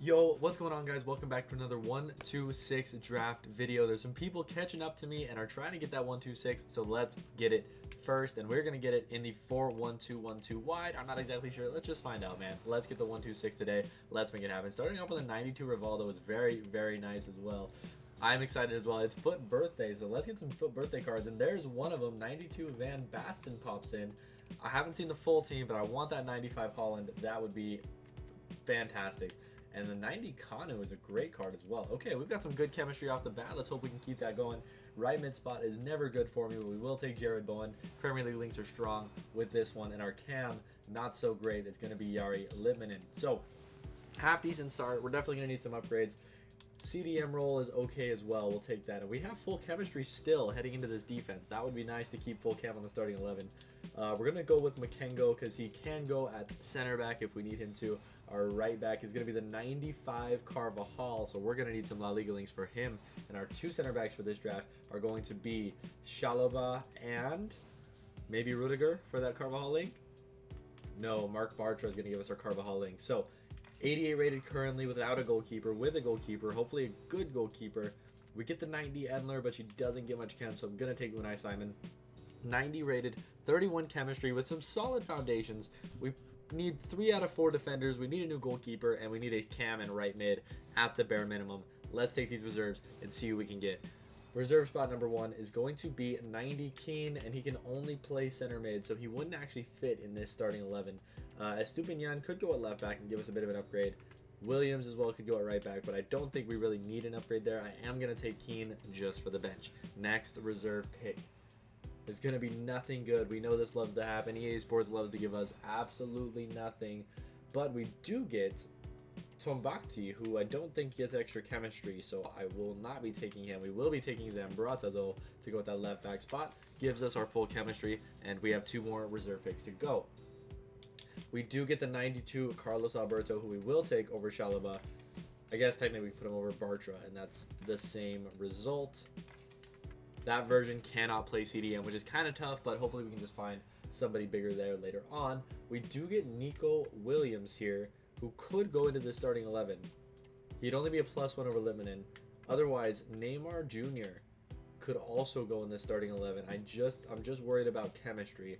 Yo, what's going on, guys? Welcome back to another 1-2-6 draft video. There's some people catching up to me and are trying to get that 1-2-6, so let's get it first. And we're going to get it in the 4-1-2-1-2 wide. I'm not exactly sure. Let's just find out, man. Let's get the 1-2-6 today. Let's make it happen. Starting off with a 92 Rivaldo is very, very nice as well. I'm excited as well. It's FUT birthday, so let's get some FUT birthday cards. And there's one of them. 92 Van Basten pops in. I haven't seen the full team, but I want that 95 Holland. That would be fantastic. And the 90 Kanu is a great card as well. Okay, we've got some good chemistry off the bat. Let's hope we can keep that going. Right mid spot is never good for me, but we will take Jared Bowen. Premier League links are strong with this one. And our cam, not so great. It's going to be Yari Litmanen. So, half decent start. We're definitely going to need some upgrades. CDM role is okay as well. We'll take that. And we have full chemistry still heading into this defense. That would be nice to keep full chem on the starting 11. We're going to go with Makengo because he can go at center back if we need him to. Our right back is going to be the 95 Carvajal, so we're going to need some La Liga links for him. And our two center backs for this draft are going to be Chalobah and maybe Rudiger for that Carvajal link. No, Mark Bartra is going to give us our Carvajal link. So 88 rated currently without a goalkeeper, with a goalkeeper, hopefully a good goalkeeper. We get the 90 Edler, but she doesn't get much chem, so I'm going to take Unai Simon. 90 rated, 31 chemistry with some solid foundations. We need 3 out of 4 defenders. We need a new goalkeeper, and we need a cam and right mid at the bare minimum. Let's take these reserves and see what we can get. Reserve spot number 1 is going to be 90 Keane, and he can only play center mid, so he wouldn't actually fit in this starting 11. Estupinian could go at left back and give us a bit of an upgrade. Williams as well could go at right back, but I don't think we really need an upgrade there. I am going to take Keane just for the bench. Next, the reserve pick. It's going to be nothing good. We know this loves to happen. EA Sports loves to give us absolutely nothing. But we do get Tombakti, who I don't think gets extra chemistry, so I will not be taking him. We will be taking Zambrata, though, to go with that left back spot. Gives us our full chemistry, and we have 2 more reserve picks to go. We do get the 92 Carlos Alberto, who we will take over Chalobah. I guess technically we put him over Bartra, and that's the same result. That version cannot play CDM, which is kind of tough, but hopefully we can just find somebody bigger there later on. We do get Nico Williams here, who could go into the starting 11. He'd only be a +1 over Litmanen. Otherwise, Neymar Jr. could also go in the starting 11. I'm just worried about chemistry.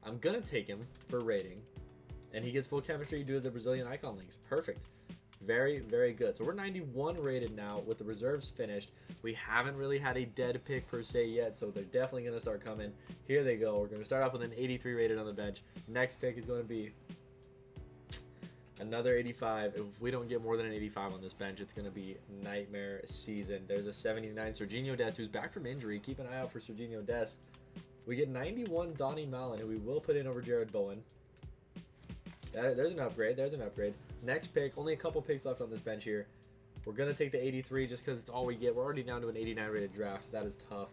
I'm going to take him for rating, and he gets full chemistry due to the Brazilian icon links. Perfect. Very, very good. So we're 91 rated now with the reserves finished. We haven't really had a dead pick per se yet, so they're definitely going to start coming. Here they go. We're going to start off with an 83 rated on the bench. Next pick is going to be another 85. If we don't get more than an 85 on this bench, it's going to be nightmare season. There's a 79 Serginho Dest, who's back from injury. Keep an eye out for Serginho Dest. We get 91 Donny Mallon, who we will put in over Jared Bowen. There's an upgrade. There's an upgrade. Next pick, only a couple picks left on this bench here. We're going to take the 83 just because it's all we get. We're already down to an 89 rated draft. That is tough.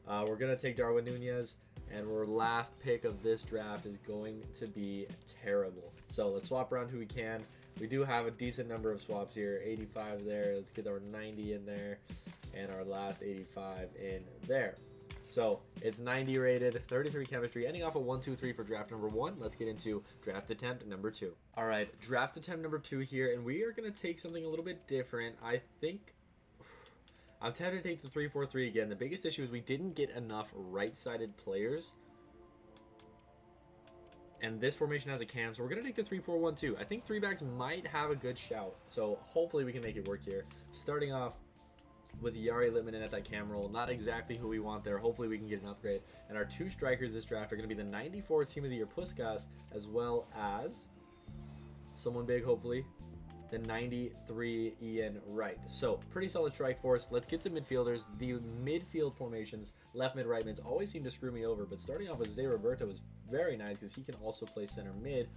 We're going to take Darwin Nunez, and our last pick of this draft is going to be terrible. So let's swap around who we can. We do have a decent number of swaps here. 85 there. Let's get our 90 in there, and our last 85 in there. So it's 90 rated, 33 chemistry, ending off a 1-2-3 for draft number 1. Let's get into draft attempt number 2. All right, draft attempt number 2 here, and we are going to take something a little bit different. I think I'm tempted to take the 3-4-3 again. The biggest issue is we didn't get enough right-sided players, and this formation has a cam, so we're going to take the 3-4-1-2. I think 3 backs might have a good shout, so hopefully we can make it work here. Starting off with Yari Litmanen at that cam role. Not exactly who we want there. Hopefully we can get an upgrade. And our 2 strikers this draft are going to be the 94 Team of the Year Puskas, as well as someone big, hopefully, the 93 Ian Wright. So pretty solid strike force. Let's get some midfielders. The midfield formations, left mid, right mids, always seem to screw me over, but starting off with Zé Roberto is very nice because he can also play center mid.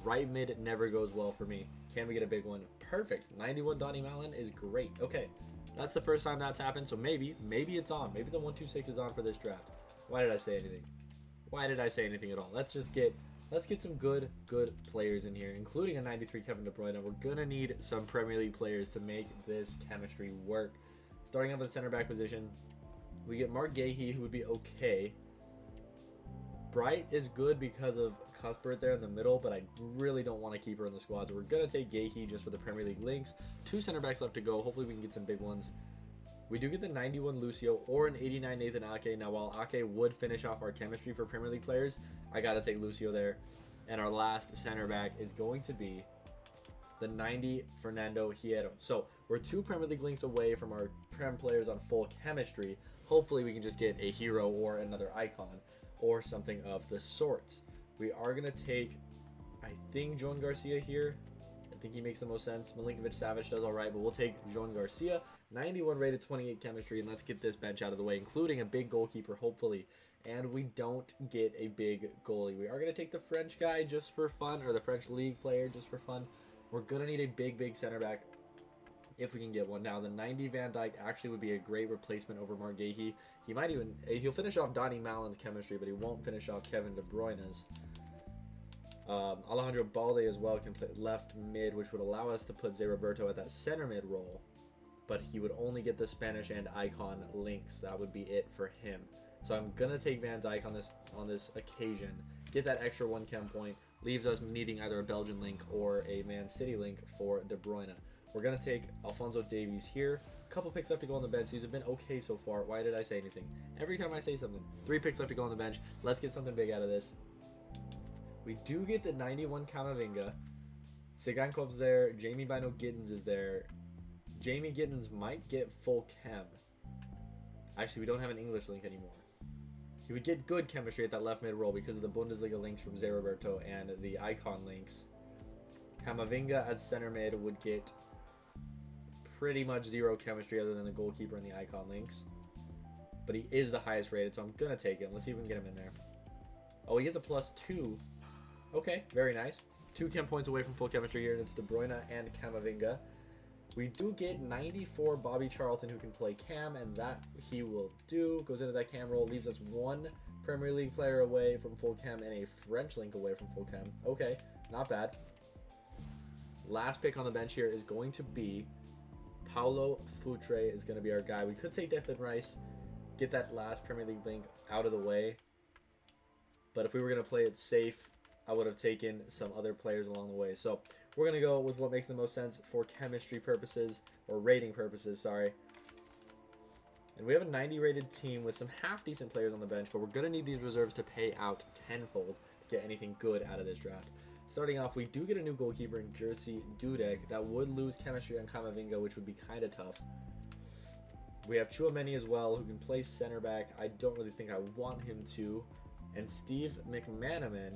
Right mid never goes well for me. Can we get a big one? Perfect. 91 Donny Mallon is great. Okay. That's the first time that's happened, so maybe it's on. Maybe the 1-2-6 is on for this draft. Why did I say anything? Why did I say anything at all? Let's get some good players in here, including a 93 Kevin De Bruyne. We're gonna need some Premier League players to make this chemistry work. Starting off at the center back position, we get Mark Gahey, who would be okay. Bright is good because of Cuthbert there in the middle, but I really don't want to keep her in the squad. So we're going to take Gahey just for the Premier League links. 2 center backs left to go. Hopefully we can get some big ones. We do get the 91 Lucio or an 89 Nathan Ake. Now, while Ake would finish off our chemistry for Premier League players, I got to take Lucio there. And our last center back is going to be the 90 Fernando Hierro. So we're 2 Premier League links away from our Prem players on full chemistry. Hopefully we can just get a hero or another icon or something of the sorts. We are going to take, I think, Joan Garcia here. I think he makes the most sense. Milinkovic-Savic does all right, but we'll take Joan Garcia. 91 rated, 28 chemistry, and let's get this bench out of the way, including a big goalkeeper, hopefully. And we don't get a big goalie. We are going to take the French guy just for fun, or the French league player just for fun. We're going to need a big center back if we can get one. Now, the 90 Van Dijk actually would be a great replacement over Marc Guéhi. He might even, he'll finish off Donny Malin's chemistry, but he won't finish off Kevin De Bruyne's. Alejandro Balde as well can play left mid, which would allow us to put Zé Roberto at that center mid role, but he would only get the Spanish and icon links. That would be it for him. So I'm gonna take Van Dijk on this occasion. Get that extra 1 chem point. Leaves us needing either a Belgian link or a Man City link for De Bruyne. We're gonna take Alphonso Davies here. A couple picks left to go on the bench. These have been okay so far. Why did I say anything? Every time I say something. 3 picks left to go on the bench. Let's get something big out of this. We do get the 91 Camavinga. Sigankov's there. Jamie Bino Gittins is there. Jamie Gittins might get full chem. Actually, we don't have an English link anymore. He would get good chemistry at that left mid role because of the Bundesliga links from Zé Roberto and the icon links. Camavinga at center mid would get pretty much 0 chemistry other than the goalkeeper and the icon links. But he is the highest rated, so I'm going to take him. Let's see if we can get him in there. Oh, he gets a +2. Okay, very nice. 2 chem points away from full chemistry here, and it's De Bruyne and Camavinga. We do get 94 Bobby Charlton, who can play cam, and that he will do. Goes into that cam role, leaves us 1 Premier League player away from full chem and a French link away from full chem. Okay, not bad. Last pick on the bench here is going to be Paulo Futre is going to be our guy. We could take Declan Rice, get that last Premier League link out of the way. But if we were going to play it safe, I would have taken some other players along the way. So we're going to go with what makes the most sense for chemistry purposes, or rating purposes, sorry. And we have a 90 rated team with some half decent players on the bench, but we're going to need these reserves to pay out tenfold to get anything good out of this draft. Starting off, we do get a new goalkeeper in Jerzy Dudek. That would lose chemistry on Camavinga, which would be kind of tough. We have Chouameni as well, who can play center back. I don't really think I want him to. And Steve McManaman,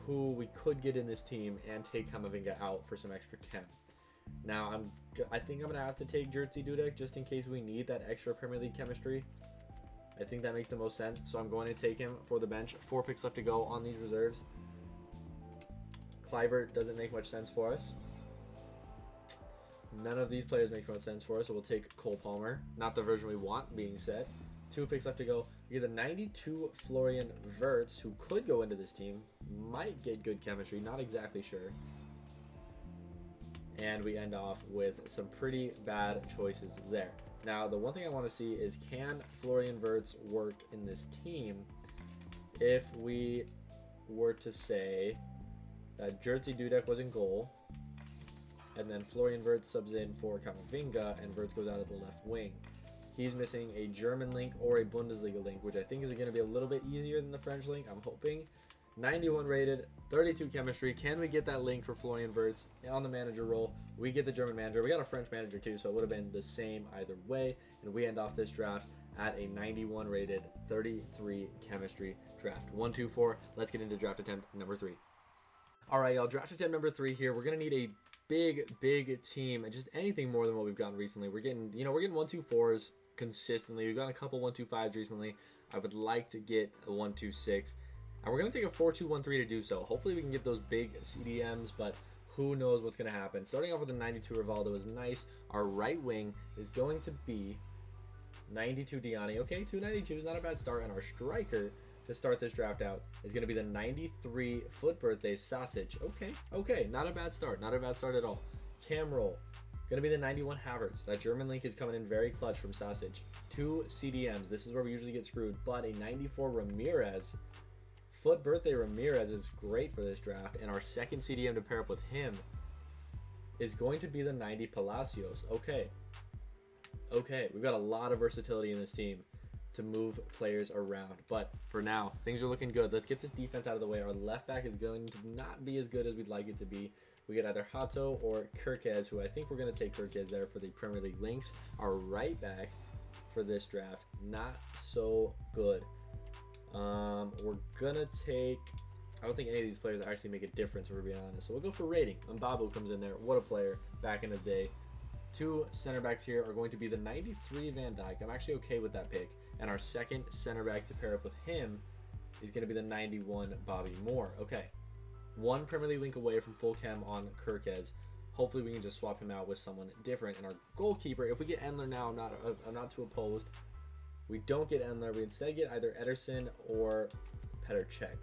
who we could get in this team and take Camavinga out for some extra chem. Now, I think I'm going to have to take Jerzy Dudek just in case we need that extra Premier League chemistry. I think that makes the most sense, so I'm going to take him for the bench. 4 picks left to go on these reserves. Kluivert doesn't make much sense for us. None of these players make much sense for us, so we'll take Cole Palmer. Not the version we want, being said. 2 picks left to go. We get the 92 Florian Wirtz, who could go into this team. Might get good chemistry, not exactly sure. And we end off with some pretty bad choices there. Now, the one thing I want to see is, can Florian Wirtz work in this team if we were to say that Jerzy Dudek was in goal, and then Florian Wirtz subs in for Camavinga, and Wirtz goes out of the left wing. He's missing a German link or a Bundesliga link, which I think is going to be a little bit easier than the French link, I'm hoping. 91 rated, 32 chemistry. Can we get that link for Florian Wirtz on the manager role? We get the German manager. We got a French manager too, so it would have been the same either way. And we end off this draft at a 91 rated, 33 chemistry draft. 1, 2, 4. Let's get into draft attempt number 3. All right, y'all. Draft attempt number 3 here. We're going to need a big team, and just anything more than what we've gotten recently. We're getting, we're getting 1, 2, 4s consistently. We've got a couple 1, 2, 5s recently. I would like to get a 1, 2, 6. And we're going to take a 4, 2, 1, 3 to do so. Hopefully we can get those big CDMs, but who knows what's going to happen. Starting off with the 92 Rivaldo is nice. Our right wing is going to be 92 Diani. Okay, 292 is not a bad start. And our striker to start this draft out is going to be the 93 FUT birthday Sausage. Okay, not a bad start. Not a bad start at all. Cam roll. Going to be the 91 Havertz. That German link is coming in very clutch from Sausage. 2 CDMs. This is where we usually get screwed. But a 94 Ramirez. FUT birthday Ramirez is great for this draft. And our second CDM to pair up with him is going to be the 90 Palacios. Okay. Okay. We've got a lot of versatility in this team to move players around. But for now, things are looking good. Let's get this defense out of the way. Our left back is going to not be as good as we'd like it to be. We get either Hato or Kirkez, who I think we're going to take Kirkez there for the Premier League links. Our right back for this draft, not so good. We're going to take... I don't think any of these players actually make a difference, if we're being honest. So we'll go for rating. Mbabu comes in there. What a player back in the day. 2 center backs here are going to be the 93 Van Dijk. I'm actually okay with that pick. And our second center back to pair up with him is going to be the 91 Bobby Moore. Okay. 1 Premier League link away from full chem on Kirkez. Hopefully we can just swap him out with someone different. And our goalkeeper, if we get Endler now, I'm not too opposed. We don't get Endler. We instead get either Ederson or Petr Cech.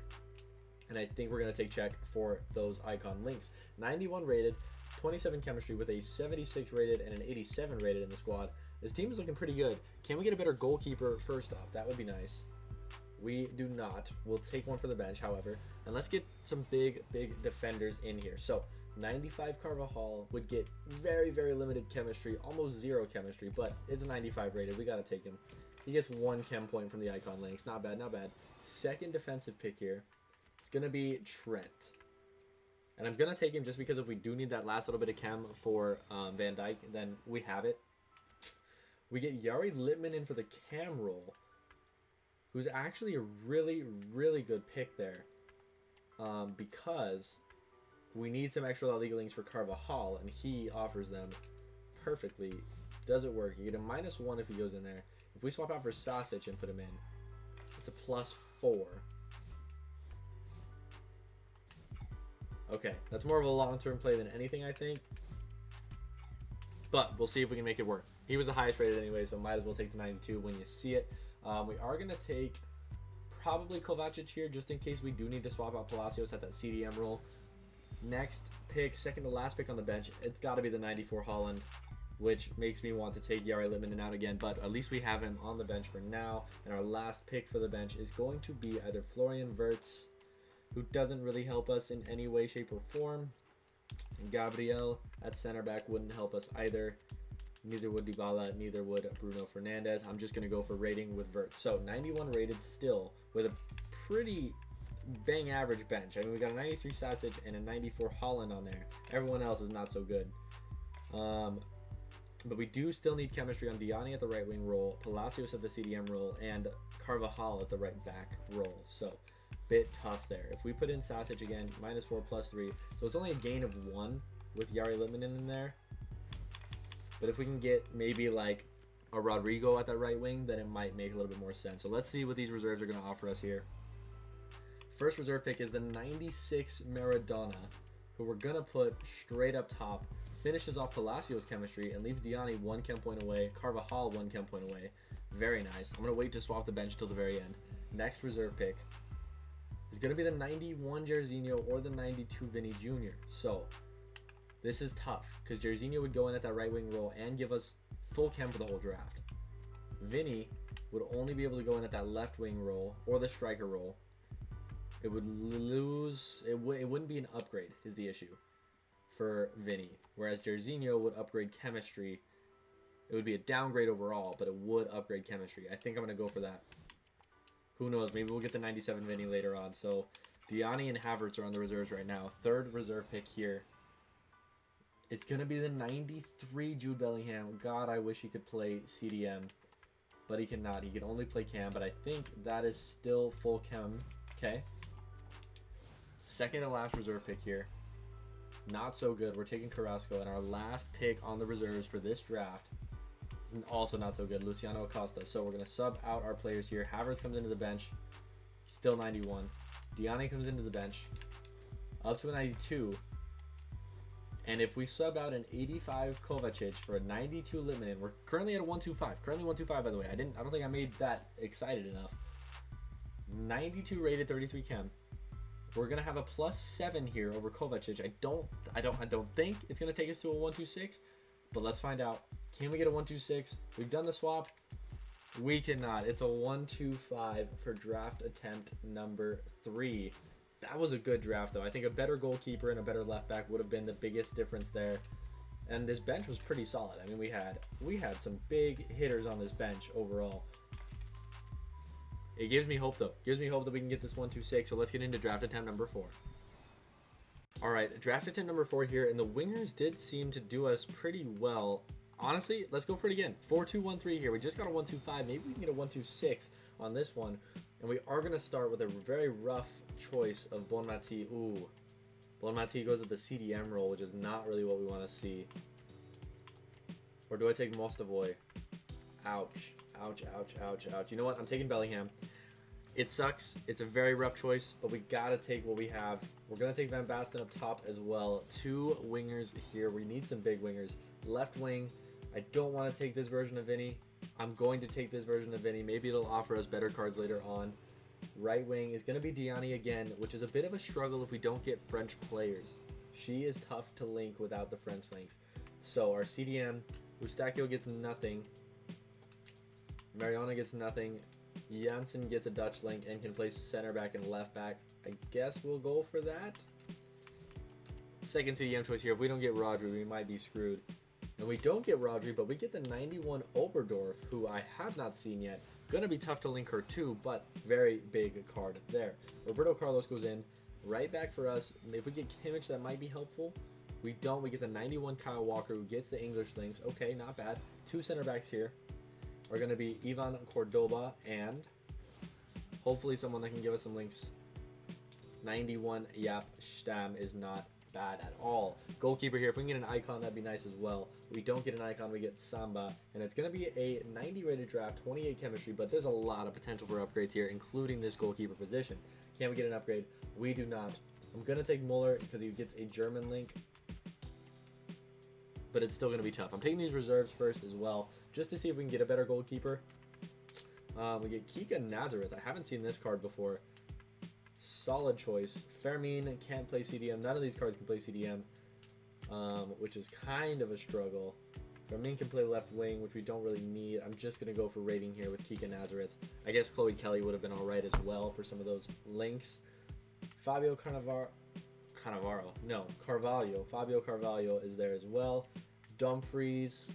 And I think we're going to take Cech for those icon links. 91 rated, 27 chemistry with a 76 rated and an 87 rated in the squad. This team is looking pretty good. Can we get a better goalkeeper first off? That would be nice. We do not. We'll take one for the bench, however. And let's get some big defenders in here. So, 95 Carvajal would get very, very limited chemistry, almost 0 chemistry, but it's a 95 rated. We got to take him. He gets 1 chem point from the icon links. Not bad, not bad. Second defensive pick here. It's going to be Trent. And I'm going to take him just because if we do need that last little bit of chem for Van Dijk, then we have it. We get Yari Littman in for the cam role, who's actually a really, really good pick there, because we need some extra La Liga links for Carvajal, and he offers them perfectly. Does it work? You get a -1 if he goes in there. If we swap out for Sausage and put him in, it's a +4. Okay, that's more of a long-term play than anything, I think. But we'll see if we can make it work. He was the highest rated anyway, so might as well take the 92 when you see it. We are going to take probably Kovacic here, just in case we do need to swap out Palacios at that CDM role. Next pick, second to last pick on the bench, it's got to be the 94 Holland, which makes me want to take Yari Littman out again, but at least we have him on the bench for now. And our last pick for the bench is going to be either Florian Wirtz, who doesn't really help us in any way, shape, or form. And Gabriel at center back wouldn't help us either. Neither would Dybala, neither would Bruno Fernandes. I'm just going to go for rating with Wirtz. So 91 rated still with a pretty bang average bench. I mean, we got a 93 Sausage and a 94 Holland on there. Everyone else is not so good. But we do still need chemistry on Diani at the right wing role, Palacios at the CDM role, and Carvajal at the right back role. So bit tough there. If we put in Sausage again, -4 +3. So it's only a gain of 1 with Yari Littman in there. But if we can get maybe like a Rodrigo at that right wing, then it might make a little bit more sense. So let's see what these reserves are going to offer us here. First reserve pick is the 96 Maradona, who we're going to put straight up top. Finishes off Palacios chemistry and leaves Diani 1 chem point away, Carvajal 1 chem point away. Very nice. I'm going to wait to swap the bench till the very end. Next reserve pick is going to be the 91 Jairzinho or the 92 Vinny Jr. So this is tough because Jairzinho would go in at that right wing role and give us full chem for the whole draft. Vinny would only be able to go in at that left wing role or the striker role. It would lose. It wouldn't be an upgrade is the issue for Vinny. Whereas Jairzinho would upgrade chemistry. It would be a downgrade overall, but it would upgrade chemistry. I think I'm going to go for that. Who knows? Maybe we'll get the 97 Vinny later on. So Diani and Havertz are on the reserves right now. Third reserve pick here. It's going to be the 93 Jude Bellingham. God, I wish he could play CDM. But he cannot. He can only play cam. But I think that is still full chem. Okay. Second to last reserve pick here. Not so good. We're taking Carrasco. And our last pick on the reserves for this draft is also not so good. Luciano Acosta. So we're going to sub out our players here. Havertz comes into the bench. Still 91. Diani comes into the bench. Up to a 92. And if we sub out an 85 Kovacic for a 92 Littman, we're currently at a 125. Currently 125, by the way. I don't think I made that excited enough. 92 rated, 33 chem. We're gonna have a +7 here over Kovacic. I don't think it's gonna take us to a 126, But let's find out. Can we get a 1-2-6? We've done the swap. We cannot. It's a 1-2-5 for draft attempt number 3. That was a good draft, though. I think a better goalkeeper and a better left back would have been the biggest difference there. And this bench was pretty solid. I mean, we had some big hitters on this bench overall. It gives me hope, though. It gives me hope that we can get this 1-2-6. So let's get into draft attempt number 4. All right, draft attempt number 4 here, and the wingers did seem to do us pretty well. Honestly, let's go for it again. 4-2-1-3 here. We just got a 1-2-5. Maybe we can get a 1-2-6 on this one. And we are going to start with a very rough choice of Bonmati. Ooh. Bonmati goes with the CDM role, which is not really what we want to see. Or do I take Mostovoy? Ouch. Ouch, ouch, ouch, ouch. You know what? I'm taking Bellingham. It sucks. It's a very rough choice, but we got to take what we have. We're going to take Van Basten up top as well. 2 wingers here. We need some big wingers. Left wing, I don't want to take this version of Vinny. I'm going to take this version of Vinny. Maybe it'll offer us better cards later on. Right wing is going to be Diani again, which is a bit of a struggle if we don't get French players. She is tough to link without the French links. So our CDM, Eustachio gets nothing. Mariana gets nothing. Janssen gets a Dutch link and can play center back and left back. I guess we'll go for that. Second CDM choice here. If we don't get Rodri, we might be screwed. And we don't get Rodri, but we get the 91 Oberdorf, who I have not seen yet. Gonna be tough to link her too, but very big card there. Roberto Carlos goes in. Right back for us. If we get Kimmich, that might be helpful. We don't. We get the 91 Kyle Walker, who gets the English links. Okay, not bad. 2 center backs here are going to be Ivan Cordoba and hopefully someone that can give us some links. 91 Jaap Stam is not bad at all. Goalkeeper here, if we can get an icon, that'd be nice as well. We don't get an icon, we get Samba, and it's going to be a 90 rated draft, 28 chemistry, but there's a lot of potential for upgrades here, including this goalkeeper position. Can we get an upgrade? We do not. I'm going to take Muller because he gets a German link, but it's still going to be tough. I'm taking these reserves first as well, just to see if we can get a better goalkeeper. We get Kika Nazareth. I haven't seen this card before. Solid choice. Fermin can't play CDM. None of these cards can play CDM, which is kind of a struggle. Fermin can play left wing, which we don't really need. I'm just going to go for rating here with Kika Nazareth. I guess Chloe Kelly would have been all right as well for some of those links. Fabio Carvalho. Fabio Carvalho is there as well. Dumfries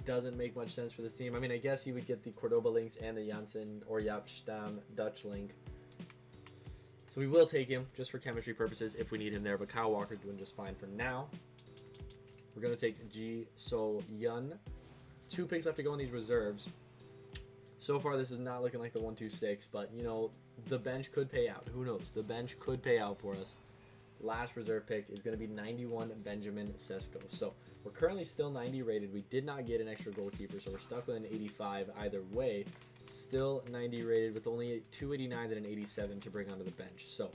doesn't make much sense for this team. I mean, I guess he would get the Cordoba links and the Janssen or Jaap Stam Dutch link. So we will take him just for chemistry purposes if we need him there. But Kyle Walker's doing just fine for now. We're going to take Ji So Yun. 2 picks left to go in these reserves. So far, this is not looking like the 1-2-6, but, you know, the bench could pay out. Who knows? The bench could pay out for us. Last reserve pick is going to be 91 Benjamin Sesko. So we're currently still 90 rated. We did not get an extra goalkeeper, so we're stuck with an 85 either way. Still 90 rated with only 289s and an 87 to bring onto the bench. So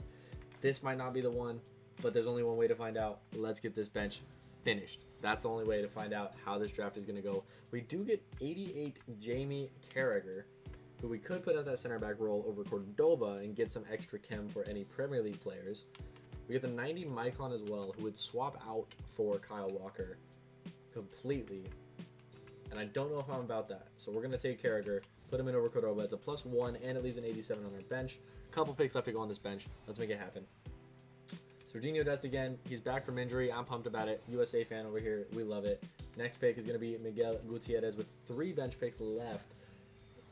this might not be the one, but there's only one way to find out. Let's get this bench finished. That's the only way to find out how this draft is going to go. We do get 88 Jamie Carragher, who we could put at that center back role over Cordoba and get some extra chem for any Premier League players. We get the 90 Maicon as well, who would swap out for Kyle Walker completely. And I don't know if I'm about that. So we're going to take Carragher, put him in over Cordoba. It's a +1, and it leaves an 87 on our bench. Couple picks left to go on this bench. Let's make it happen. Serginho Dest again. He's back from injury. I'm pumped about it. USA fan over here. We love it. Next pick is going to be Miguel Gutierrez with 3 bench picks left.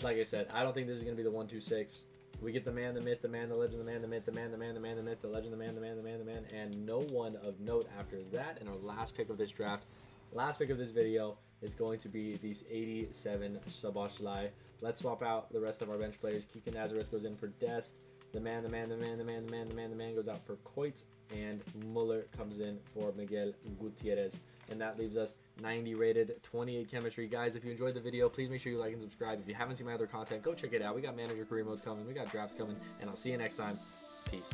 Like I said, I don't think this is going to be the 1-2-6. We get the man, the myth, the man, the legend, the man, the myth, the man, the man, the man, the myth, the legend, the man, the man, the man, the man, and no one of note after that. And our last pick of this draft, last pick of this video, is going to be these 87 Szoboszlai. Let's swap out the rest of our bench players. Kika Nazareth goes in for Dest. The man, the man, the man, the man, the man, the man, the man goes out for Coit, and Muller comes in for Miguel Gutierrez. And that leaves us 90 rated, 28 chemistry. Guys, if you enjoyed the video, please make sure you like and subscribe. If you haven't seen my other content, go check it out. We got manager career modes coming. We got drafts coming. And I'll see you next time. Peace.